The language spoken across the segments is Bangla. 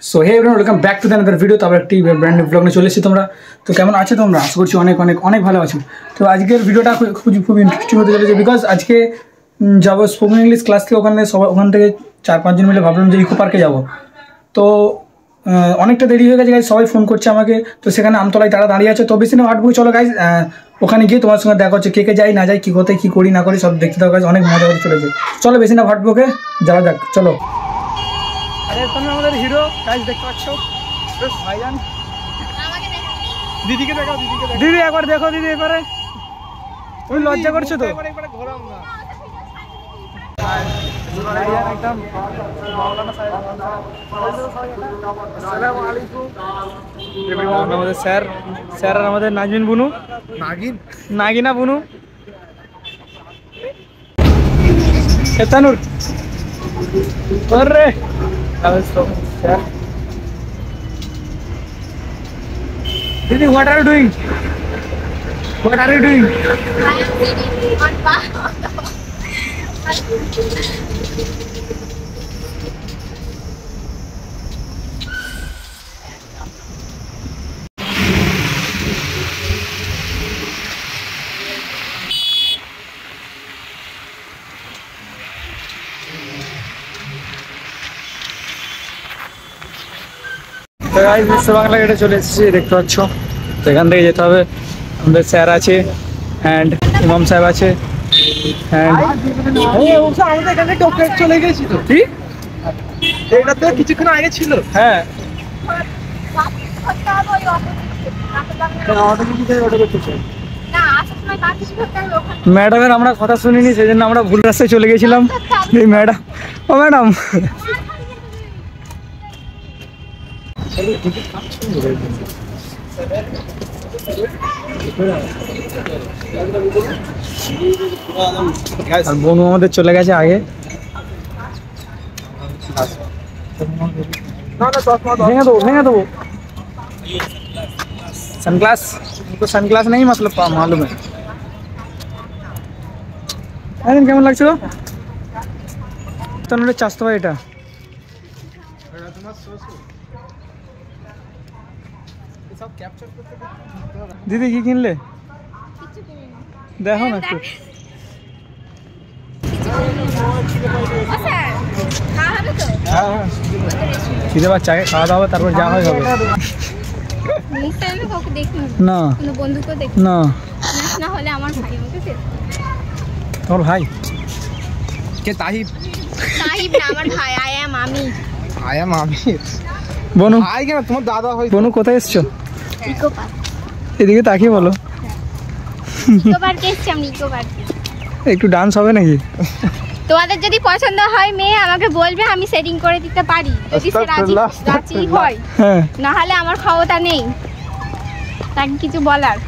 So hey everyone, welcome back to the another video. তারপর একটি ব্র্যান্ড নিউ ব্লগ নিয়ে চলে এসেছি। তোমরা তো কেমন আছো? তোমরা আশা করছি অনেক অনেক অনেক ভালো আছো। তো আজকের ভিডিওটা খুব ইন্টারেস্টিং হতে চলেছে, বিকজ আজকে যাবো স্পোকেন ইংলিশ ক্লাস থেকে। ওখান থেকে 4-5 জন মিলে ভাবলাম যে ইকো পার্কে যাবো। তো অনেকটা দেরি হয়ে গেছে গাইজ, সবাই ফোন করছে আমাকে। তো সেখানে আমতলায় তারা দাঁড়িয়ে আছে। তো বেশি না হাঁটবো, চলো গাইজ ওখানে গিয়ে তোমার সঙ্গে দেখা হচ্ছে। কে যাই না যাই, কী কোথায় কী করি না করি সব দেখতে থাকো গাইজ, অনেক মজা করে চলেছে। চলো বেশি না হাঁটবোকে যাওয়া যাক, চলো। আরে তোমরা আমাদের হিরো গাইজ দেখতে পাচ্ছ, ভাইজান। দিদিকে দেখাও, দিদি একবার দেখো। দিদি এবারে তুমি লজ্জা করছো তো? আমাদের স্যার আর আমাদের নাজমিন বুনু, নাগিনা বুনু, তানুর। Didi, what are you doing? What are you doing? I am sitting on bar. তো গাইস বিশ্ব বাংলা গেটে চলে এসেছি, দেখতে পাচ্ছ। তো এখান থেকে যেতে হবে। আমাদের স্যার আছে অ্যান্ড ইমাম সাহেব আছে আমাদের এখানে ডক্টর চলে গেছিল। কি এটা তো কিছুক্ষণ আগে ছিল। হ্যাঁ, ম্যাডামের আমরা কথা শুনিনি, সেই জন্য আমরা ভুল রাস্তায় চলে গেছিলাম। এই ম্যাডাম, ও ম্যাডাম, বনু আমাদের চলে গেছে আগে। ভেঙে দেবো। सनग्लास, उनको सनग्लास नहीं मतलब मालूम है। কেমন লাগছে? তো চাষতে হয় এটা। দিদি কি কিনলে দেখো না একটু। খিদে পাচ্ছে, আগে খাওয়া দাওয়া তারপর যা হয় হবে। না না, তোমার ভাই কে? তাহিব না, আমার ভাই। আয়া মামি বনু। ভাই কেন? তোমার দাদা হয়। বনু কোথায় এসছো? Eco Park. এদিকে তাকিয়ে বলো। ইকো পার্কে এসছি আমি, ইকো পার্কে। একটু ডান্স হবে নাকি? তোমাদের যদি পছন্দ হয় মেয়ে আমাকে বলবে, আমি সেটিং করে দিতে পারি যদি সে রাজি হয়। হ্যাঁ, না হলে আমার ক্ষমতা নেই তাকে কিছু বলার।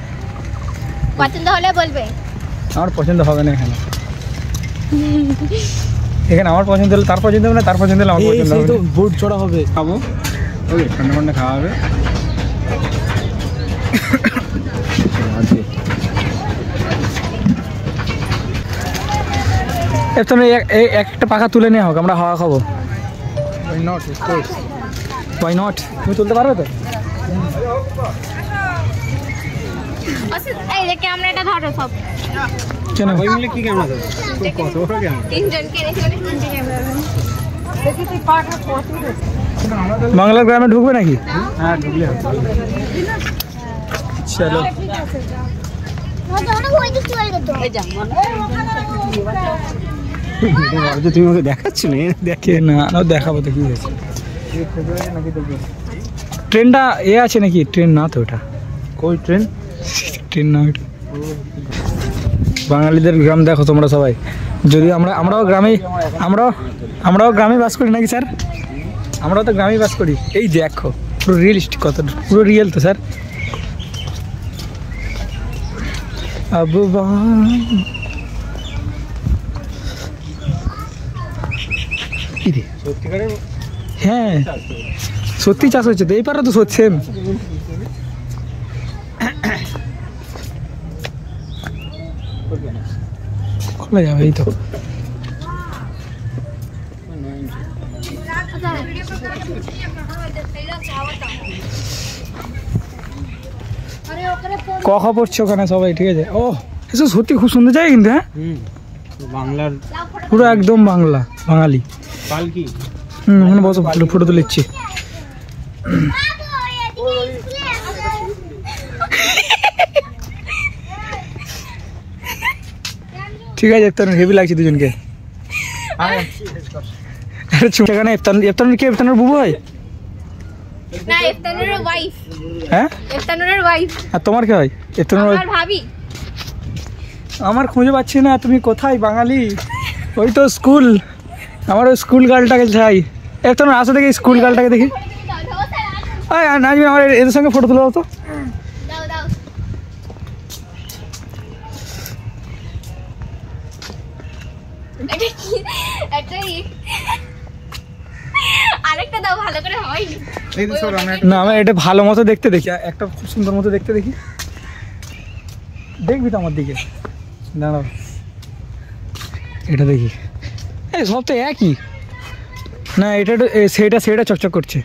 পছন্দ হলে বলবে। আমার পছন্দ হবে না এখানে। এখানে আমার পছন্দ হলে তার পছন্দ হবে না, তার পছন্দ হলে আমার পছন্দ হবে। বোর্ড চড়া হবে, খাবো, ওই ঠান্ডা ঠান্ডা খাওয়া হবে। একটা পাখা তুলে নেওয়া হোক, আমরা হাওয়া খাবো। Why not? তুমি তুলতে পারবে তো? এই যে ক্যামেরাটা ধরো সব। কেন ওই মিলে কি ক্যামেরা দেবো? কত বড় ক্যামেরা? তিনজনকে রেখে তিনটে ক্যামেরা। বাংলা গ্রামে ঢুকবে নাকি? হ্যাঁ, ঢুকলে হবে। চলো। তুমি ওকে দেখাচ্ছ না? দেখে না, দেখাবো তো কি হয়েছে। ট্রেনটা এ আছে নাকি? ট্রেন না তো ওটা। কই ট্রেন? ট্রেন না ওটা। বাঙালিদের গ্রাম দেখো তোমরা সবাই। যদি আমরাও গ্রামে বাস করি নাকি স্যার? আমরাও তো গ্রামেই বাস করি। এই দেখো পুরো রিয়েলিস্টিক, কত পুরো রিয়েল তো স্যার। হ্যাঁ, সত্যি চাষ হচ্ছে তো এই পারে তো সেম। খোলা যাবে এই তো। কথা পড়ছে ওখানে সবাই, ঠিক আছে। ও এসব সত্যি খুব সুন্দর জায়গা কিন্তু, হ্যাঁ বাংলার পুরো একদম বাংলা বাঙালি। পালকি ওখানে বসো, ফটো তুলে দিচ্ছি। ঠিক আছে, ইফতানুর হেভি লাগছে দুজনকে। সেখানে ইফতানুর কে? ইফতানুর বুবু হয় না, ইফতানুরের ওয়াইফ। হ্যাঁ, ইফতানুরের ওয়াইফ। আর তোমার কে হয়? ইফতানুর আমার ভাবি। আমার খুঁজে পাচ্ছি না, তুমি কোথায় বাঙালি? ওই তো স্কুল, আমার ওই স্কুল গার্লটাকে চাই। ইফতানুর আসো দেখি স্কুল গার্লটাকে দেখি। নাজমি আমার এদের সঙ্গে ফটো তুলে দাও তো। দাও দাও। এটা কি? আরেকটা দাও, ভালো করে হয়নি। না আমি এটা ভালো মতো দেখতে দেখি, একটা খুব সুন্দর মতো দেখতে দেখি। দেখবি তো আমার দিকে, দাঁড়াও এটা দেখি। এই সব তো একই না, এটা সেটা চকচক করছে।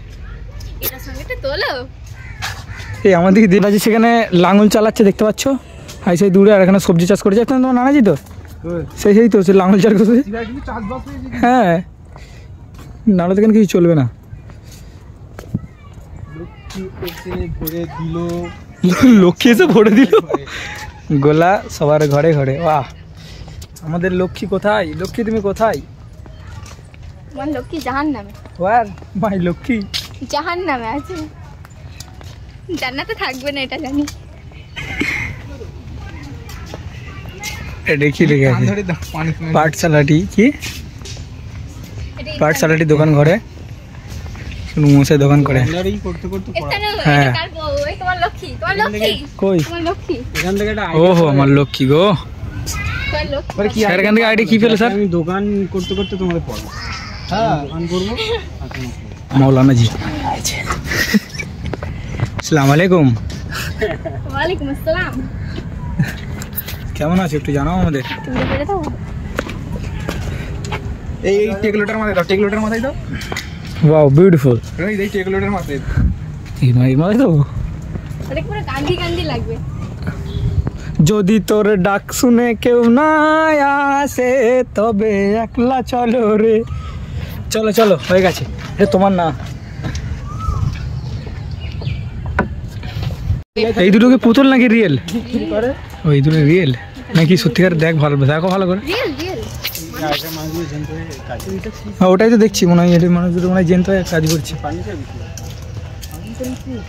এটার সঙ্গে তো তোলো। এই আমার দিকে দিনাজি সেখানে লাঙল চালাচ্ছে দেখতে পাচ্ছ, হাই সেই দূরে। আর এখানে সবজি চাষ করেছে তোমার নানাজি তো, সেই তো সে লাঙল চাষ করছে। হ্যাঁ, নাহলে তো এখানে কিছু চলবে না। লক্ষ্মী এসে ভরে দিল গোলা সবার ঘরে ঘরে। বাহ, আমাদের লক্ষ্মী কোথায়? লক্ষ্মী তুমি কোথায়? আমার লক্ষ্মী জাহান্নামে। ওয়ার মাই লক্ষ্মী জাহান্নামে আছে, জান্নাতে থাকবে না, এটা জানি। দেখি দেখে পাঠশালাটি কি? পাঠশালাটি দোকান ঘরে মশাই দোকান করে। হ্যাঁ তোমার লক্ষ্মী, তোমার লক্ষ্মী কই? তোমার লক্ষ্মী। ওহো আমার লক্ষ্মী গো। স্যার এখান থেকে আইডি কি পেলে স্যার? আমি দোকান করতে করতে তোমাদের পড়াবো। হ্যাঁ, দোকান করবো। মৌলানা জি আসসালামু আলাইকুম। ওয়ালাইকুম আসসালাম। কেমন আছো একটু জানাও আমাদের। তুমি বলে দাও। এই টেকলোটার মাথায় দাও, টেকলোটার মাথায় দাও। Wow beautiful. এই টেকলোটার মাথায় এই মাই তো আরে পুরো গান্ধী গান্ধী লাগবে। যদি তোর ডাক শুনে কেউ না আসে তবে একলা চলো রে। চলো চলো হয়ে গেছে, এটা তোমার না। এই দুটো কি পুতুল নাকি রিয়েল? ওই দুটো রিয়েল নাকি সত্যিকার? দেখ ভালো, দেখো ভালো করে। Real real. হ্যাঁ ওটাই তো দেখছি, মনে হয় এটা মানুষ দুটো মনে হয় জেন্ত হয়ে কাজ করছে।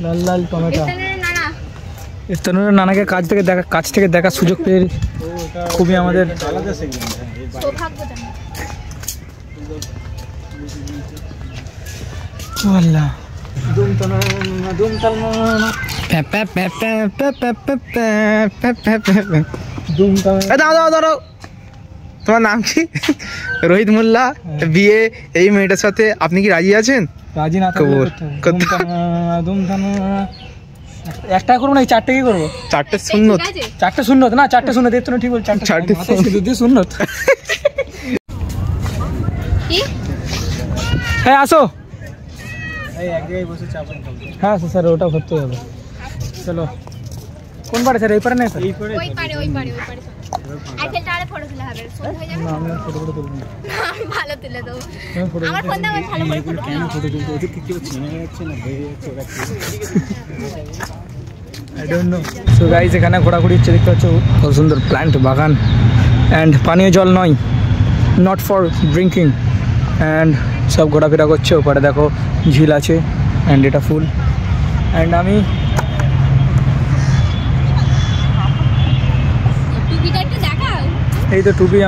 লাল লাল টমেটো। ইফতানুরের নানাকে কাছ থেকে দেখার সুযোগ পেয়ে খুবই আমাদের আল্লাহ। তোমার নাম কি? রোহিত মোল্লা, বিয়ে এই মেয়েটার সাথে আপনি কি রাজি আছেন? রাজি না একটা করবো না, চারটে কি করবো? চারটে সুন্নত। চারটে সুন্নত না, চারটে সুন্নত। দেখতে ঠিক বল, চারটে সুন্নত। হ্যাঁ আসো। হ্যাঁ স্যার ওটা করতে হবে। চলো কোন পারে স্যার? এই পারে না স্যার? ওই পারে ওই পারে ওই পারে। আইফেলটা আরে ফটো তুলে হবে, ফটো হয়ে যাবে। না আমি ফটো তুলব না, আমি ভালো তুলে দেব। আমি ফটো আমার ফোন দাও, আমি ভালো করে ফটো তুলব। ফটো তুলতে ওদের কি কেউ চিনে যাচ্ছে না, হয়ে যাচ্ছে ওরা কি? I don't know. So guys এখানে ঘোরাঘুরি হচ্ছে, দেখতে পাচ্ছ কত সুন্দর প্ল্যান্ট বাগান। অ্যান্ড পানীয় জল নয়, নট ফর ড্রিঙ্কিং। অ্যান্ড সব ঘোরাফেরা করছে। ওপারে দেখো ঝিল আছে অ্যান্ড এটা ফুল। অ্যান্ড আমি টুপিটা একটু দেখাও। এই তো টুপি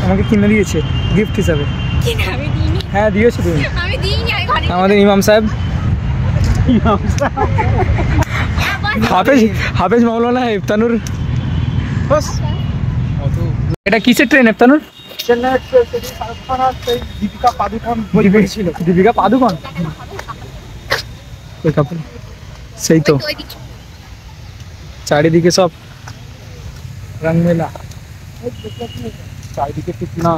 আমাকে কিনে দিয়েছে গিফট হিসাবে। কি না, আমি দিইনি। হ্যাঁ দিয়েছো তুমি। আমি দিইনি, আমি ঘরে। আমাদের ইমাম সাহেব হাফেজ মাওলানা ইফতানুর। এটা কিসের ট্রেন ইফতানুর? দীপিকা পাদুকোন দীপিকা পাদুকোন ওই কাপড়। সেই তো চারিদিকে সব রংমেলা, চারিদিকে ঠিক না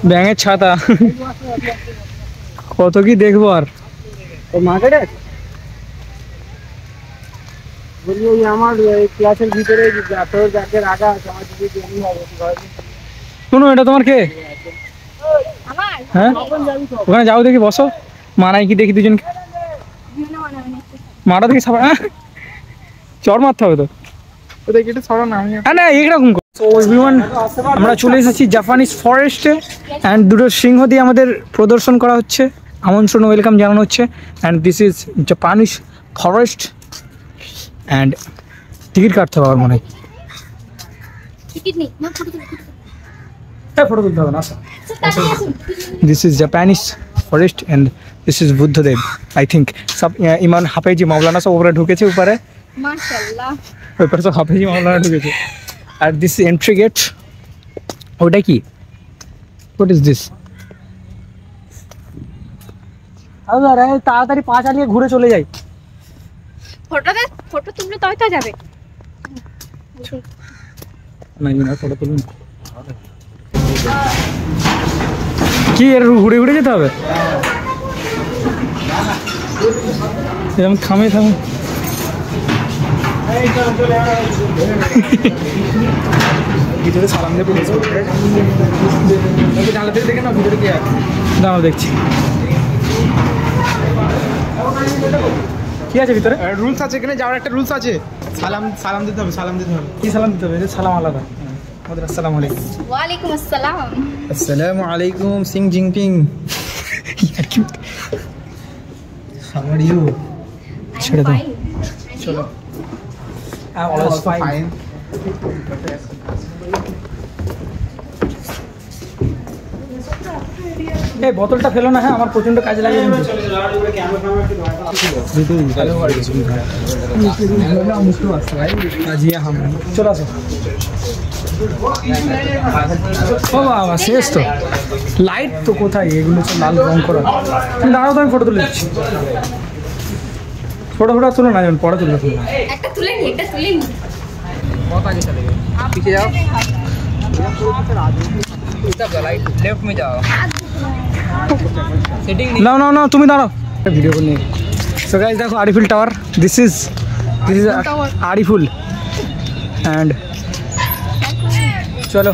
ব্যাঙের ছাতা। কত কি দেখবো আর। মার্কেটে বলি ওই আমার ক্লাসের ভিতরে তোর যাকে রাখা আছে আমার যদি দেরি হবে। শোনো, এটা তোমার কে? আমার হ্যাঁ, ওখানে যাও দেখি, বসো। মানাই কি দেখি দুজনকে, মারা দেখি সবাই। চড় মারতে হবে তো। দেখি একটু ছড়ো না। আমি না এইরকম। সো এভরিওয়ান, আমরা চলে এসেছি জাপানিজ ফরেস্টে অ্যান্ড দুটো সিংহ দিয়ে আমাদের প্রদর্শন করা হচ্ছে, আমন্ত্রণ ওয়েলকাম জানানো হচ্ছে। And this is Japanese forest and ticket কাটতে হবে আমার মনে হয়। টিকিট নেই না, ফটো তুলতে ফটো তুলতে হবে না। This is Japanese forest and this is Buddhadeb. I think सब इमान हाफेजी मौलाना सब ऊपर ढुकेছে ऊपर মাশাআল্লাহ। ऊपर सब हाफेजी मौलाना ढुकेছে। আর দিস এন্ট্রি গেট, ওটা কি, হোয়াট ইজ দিস? আরে তাড়াতাড়ি পা চালিয়ে ঘুরে চলে যাই। ফটো তুললে তবে তো যাবে। না ফটো তুলুন। কি এর ঘুরে ঘুরে যেতে হবে? এরকম থামে ভিতরে সালাম দিয়ে পুলিশ জানলাতে দেখে না ভিতরে কি আছে। দাঁড়াও দেখছি কি আছে ভিতরে। রুলস আছে এখানে যাওয়ার একটা রুলস আছে। সালাম দিতে হবে, সালাম দিতে হবে। কি সালাম দিতে হবে? সালাম আলাদা। আমাদের আসসালামু আলাইকুম। ওয়ালাইকুম আসসালাম। আসসালামু আলাইকুম সিং জিনপিং। How are you? ছেড়ে দাও। চলো। Always fine. এই বোতলটা ফেলো না। হ্যাঁ, আমার প্রচন্ড কাজে লাগে কিন্তু। চলো আসো। ও বাবা, শেষ তো। লাইট তো কোথায়? এগুলো তো লাল রং করা। তুমি দাঁড়াও তো, আমি ফটো তুলে দিচ্ছি। ফটো তুলো না, যেমন পরে তুলে একটা তুলে নি, একটা তুলে নি। बहुत आगे चले गए, पीछे जाओ। लेफ्ट में जाओ। सेटिंग না তুমি দাঁড়াও, ভিডিও করে নিয়ে। সো গাইস দেখো Ariful tower. This is Ariful and চলো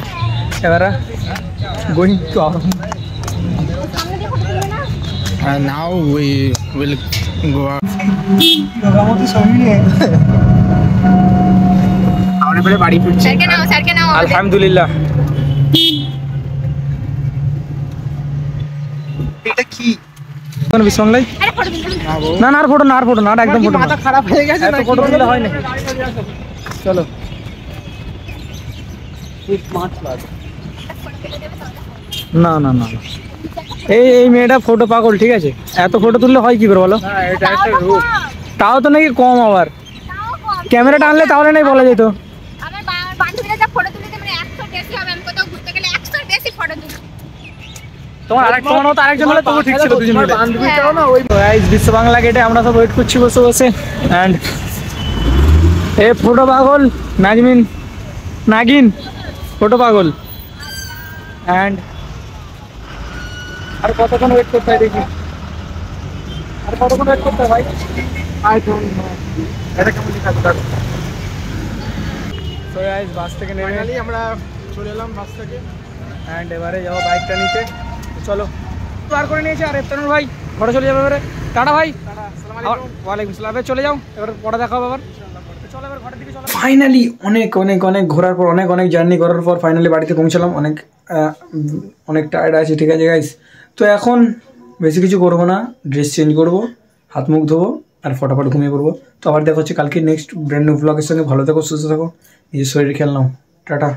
এবারে গোয়িং টু আওয়ার। সামনে দিয়ে ফটো তুলবে না? now we will go out. আমরা পরে বাড়ি ফিরছি। স্যারকে নাও। আলহামদুলিল্লাহ। এটা কি? কোন বিসমিল্লাহ। আরে ফটো তুলবে না না। আর ফটো না, একদম ফটো। মাথা খারাপ হয়ে গেছে এত ফটো তুললে হয় না। চলো না এই মেয়েটা ফটো পাগল, ঠিক আছে? এত ফটো তুললে হয় কি করে বলো? এটা একটা রূপ। তাও তো নাকি কম, আবার তাও কম। ক্যামেরাটা আনলে তাহলে নাই বলা যেত। আমার বান্ধবীরা যা ফটো তুলেছে মানে 100 বেশি হবে। আমি কোথাও ঘুরতে গেলে 100 বেশি ফটো তুলি। তোমার মতো আরেকজন হলে তবু ঠিক ছিল, দুজন মিলে। বান্ধবীটাও না ওই গাইস, বিশ্ব বাংলা গেটে আমরা সব ওয়েট করছি বসে বসে। অ্যান্ড এ ফটো পাগল নাগিন ফটো পাগল। অ্যান্ড আর কতক্ষণ ওয়েট করতে হয় দেখি, আর কতক্ষণ ওয়েট করতে হয় ভাই? আই ডোন্ট নো এটা কেমন লেখা আছে। তো গাইস বাস থেকে নেমে ফাইনালি আমরা চলে এলাম বাস থেকে। অ্যান্ড এবারে যাবো বাইকটা নিতে। চলো পার করে নিয়েছে। আর এফতানুর ভাই ঘরে চলে যাবে এবারে। টাটা ভাই। ওয়ালাইকুম আসসালাম। চলে যাও, এবার পরে দেখা হবে আবার। চলো এবার ঘরের দিকে চলো। ফাইনালি অনেক ঘোরার পর, অনেক জার্নি করার পর ফাইনালি বাড়িতে পৌঁছালাম। অনেক টায়ার্ড আছে, ঠিক আছে গাইস। তো এখন বেশি কিছু করবো না, ড্রেস চেঞ্জ করবো, হাত মুখ ধোবো আর ফটাফট ঘুমিয়ে পড়বো। তো আবার দেখা হচ্ছে কালকে নেক্সট ব্র্যান্ড নিউ ব্লগের সঙ্গে। ভালো থাকো, সুস্থ থাকো, নিজের শরীরে খেয়াল নাও। টাটা।